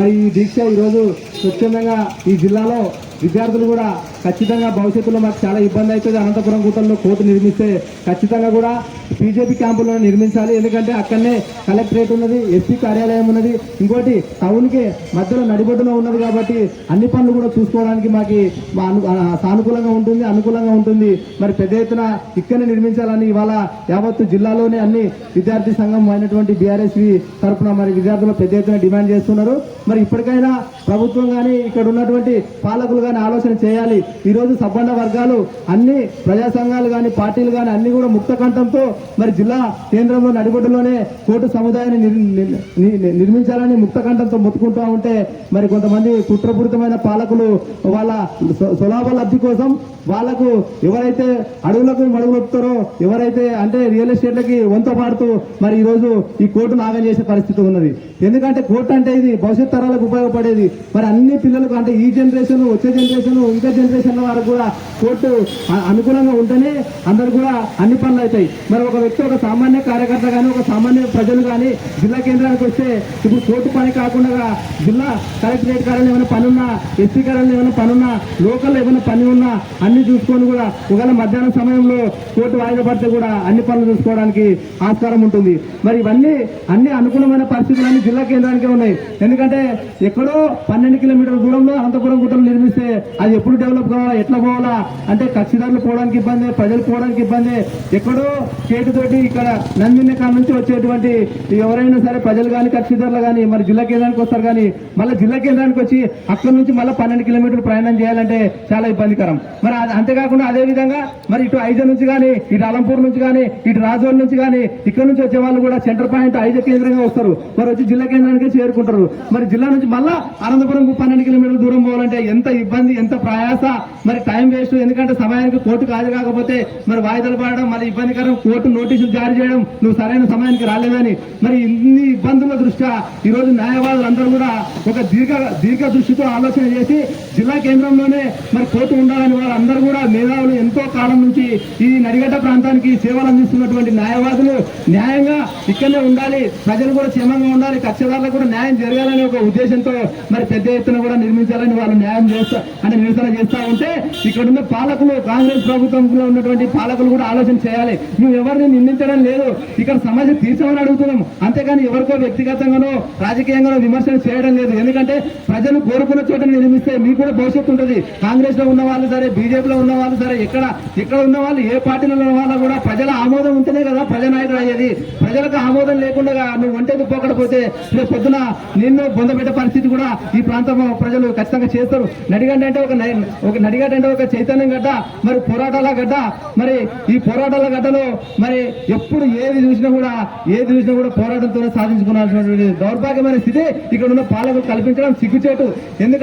మరి ఈ దీక్ష ఈరోజు స్వచ్ఛందంగా ఈ జిల్లాలో విద్యార్థులు కూడా ఖచ్చితంగా భవిష్యత్తులో మాకు చాలా ఇబ్బంది అవుతుంది. అనంతపురం కూటంలో కోర్టు నిర్మిస్తే ఖచ్చితంగా కూడా బీజేపీ క్యాంపులను నిర్మించాలి. ఎందుకంటే అక్కడనే కలెక్టరేట్ ఉన్నది, ఎస్పీ కార్యాలయం ఉన్నది, ఇంకోటి టౌన్కి మధ్యలో నడిబొడ్డులో ఉన్నది. కాబట్టి అన్ని పనులు కూడా చూసుకోవడానికి మాకు సానుకూలంగా ఉంటుంది, అనుకూలంగా ఉంటుంది. మరి పెద్ద ఎత్తున ఇక్కడనే నిర్మించాలని ఇవాళ యావత్తు జిల్లాలోనే అన్ని విద్యార్థి సంఘం అయినటువంటి బీఆర్ఎస్వి తరఫున మరి విద్యార్థులు పెద్ద ఎత్తున డిమాండ్ చేస్తున్నారు. మరి ఇప్పటికైనా ప్రభుత్వం కానీ ఇక్కడ ఉన్నటువంటి పాలకులు కానీ ఆలోచన చేయాలి. ఈరోజు సబ్బండ వర్గాలు అన్ని ప్రజా సంఘాలు కానీ పార్టీలు కానీ అన్ని కూడా ముక్త కంఠంతో మరి జిల్లా కేంద్రంలో నడిబొడ్డులోనే కోర్టు సముదాయాన్ని నిర్మించాలని ముక్త కంఠంతో మొత్తుకుంటూ ఉంటే మరి కొంతమంది కుట్రపూరితమైన పాలకులు వాళ్ళ సులాభ లబ్ధి కోసం వాళ్లకు ఎవరైతే అడుగులకు మడుగులొప్పుతారో, ఎవరైతే అంటే రియల్ ఎస్టేట్లకి వంత పాడుతూ మరి ఈరోజు ఈ కోర్టు నాగం చేసే పరిస్థితి ఉన్నది. ఎందుకంటే కోర్టు అంటే ఇది భవిష్యత్ తరాలకు ఉపయోగపడేది. మరి అన్ని పిల్లలకు అంటే ఈ జనరేషన్, వచ్చే జనరేషన్, ఇంకా జనరేషన్ల వారికి కూడా కోర్టు అనుకూలంగా ఉంటేనే అందరు కూడా అన్ని పనులు అవుతాయి. మరి ఒక వ్యక్తి, ఒక సామాన్య కార్యకర్త కానీ, ఒక సామాన్య ప్రజలు కానీ జిల్లా కేంద్రానికి వస్తే ఇప్పుడు కోర్టు పని కాకుండా జిల్లా కలెక్టరేట్ కార్యాలయం ఏమైనా పనున్నా, ఎస్పీ కార్యాలయం ఏమైనా పనున్నా, లోకల్లో ఏమైనా పని ఉన్నా అన్ని చూసుకొని కూడా ఒకవేళ మధ్యాహ్నం సమయంలో కోర్టు వాయిదా పడితే కూడా అన్ని పనులు చూసుకోవడానికి ఆస్కారం ఉంటుంది. మరి ఇవన్నీ అన్ని అనుకూలమైన పరిస్థితులన్నీ జిల్లా కేంద్రానికే ఉన్నాయి. ఎందుకంటే ఎక్కడో 12 కిలోమీటర్ల దూరంలో అనంతపురం గుట్టలు నిర్మిస్తే అది ఎప్పుడు డెవలప్ కావాలా, ఎట్లా పోవాలా అంటే కక్షిదారులు పోవడానికి ఇబ్బంది, ప్రజలు పోవడానికి ఇబ్బంది. ఎక్కడో చేతితోటి ఇక్కడ నందిని కాడ నుంచి వచ్చేటువంటి ఎవరైనా సరే ప్రజలు కానీ కక్షిదారులు కానీ మరి జిల్లా కేంద్రానికి వస్తారు. కానీ మళ్ళీ జిల్లా కేంద్రానికి వచ్చి అక్కడి నుంచి మళ్ళీ 12 కిలోమీటర్లు ప్రయాణం చేయాలంటే చాలా ఇబ్బందికరం. మరి అంతేకాకుండా అదే విధంగా మరి ఇటు ఐజ నుంచి కానీ, ఇటు అలంపూర్ నుంచి కానీ, ఇటు రాజోల్ నుంచి కానీ ఇక్కడ నుంచి వచ్చే వాళ్ళు కూడా సెంటర్ పాయింట్ ఐజ కేంద్రంగా వస్తారు. మరి వచ్చి జిల్లా కేంద్రానికి చేరుకుంటారు. మరి జిల్లా నుంచి మళ్ళా అనంతపురం 12 కిలోమీటర్ల దూరం పోవాలంటే ఎంత ఇబ్బంది, ఎంత ప్రయాస, మరి టైం వేస్ట్. ఎందుకంటే సమయానికి కోర్టుకు హాజరు కాకపోతే మరి వాయిదాలు పడడం, మరి ఇబ్బందికరం, కోర్టు నోటీసులు జారీ చేయడం, నువ్వు సరైన సమయానికి రాలేదని. మరి ఇన్ని ఇబ్బందుల దృష్ట్యా ఈరోజు న్యాయవాదులు అందరూ కూడా ఒక దీర్ఘ దృష్టితో ఆలోచన చేసి జిల్లా కేంద్రంలోనే మరి కోర్టు ఉండాలని వాళ్ళందరూ కూడా మేధావులు ఎంతో కాలం నుంచి ఈ నడిగడ్డ ప్రాంతానికి సేవలు అందిస్తున్నటువంటి న్యాయవాదులు న్యాయంగా ఇక్కడనే ఉండాలి, ప్రజలు కూడా క్షేమంగా ఉండాలి, కక్షదారులకు కూడా న్యాయం జరగాలనే ఒక ఉద్దేశంతో మరి పెద్ద ఎత్తున కూడా నిర్మించాలని వాళ్ళు న్యాయం నిరసన చేస్తా ఉంటే ఇక్కడున్న పాలకులు, కాంగ్రెస్ ప్రభుత్వంలో ఉన్నటువంటి పాలకులు కూడా ఆలోచన చేయాలి. మేము ఎవరిని నిందించడం లేదు, ఇక్కడ సమస్య తీర్చమని అడుగుతున్నాం. అంతేకాని ఎవరికో వ్యక్తిగతంగానో రాజకీయంగానో విమర్శలు చేయడం లేదు. ఎందుకంటే ప్రజలు కోరుకున్న చోట నిర్మిస్తే మీకు కూడా భవిష్యత్తు ఉంటుంది. కాంగ్రెస్ లో ఉన్న వాళ్ళు సరే, బీజేపీలో ఉన్న వాళ్ళు సరే, ఎక్కడ ఉన్న వాళ్ళు, ఏ పార్టీలో ఉన్న వాళ్ళు కూడా ప్రజల ఆమోదం ఉంటేనే కదా ప్రజానాయకుడు అయ్యేది. ప్రజలకు ఆమోదం లేకుండా నువ్వు ఒంటెది పోకపోతే రేపు పొద్దున నిన్ను బొందబెట్టే పరిస్థితి కూడా ఈ ప్రాంతం ప్రజలు ఖచ్చితంగా చేస్తారు. నడిగడ్డ అంటే ఒక చైతన్యం గడ్డ, మరి పోరాటాల గడ్డ. మరి ఈ పోరాటాల గడ్డలో మరి ఎప్పుడు ఏది చూసినా కూడా పోరాటంతో సాధించుకున్నాల్సినటువంటి దౌర్భాగ్యమైన స్థితి ఇక్కడ ఉన్న పాలకులు కల్పించడం సిగ్గుచేటు. ఎందుకంటే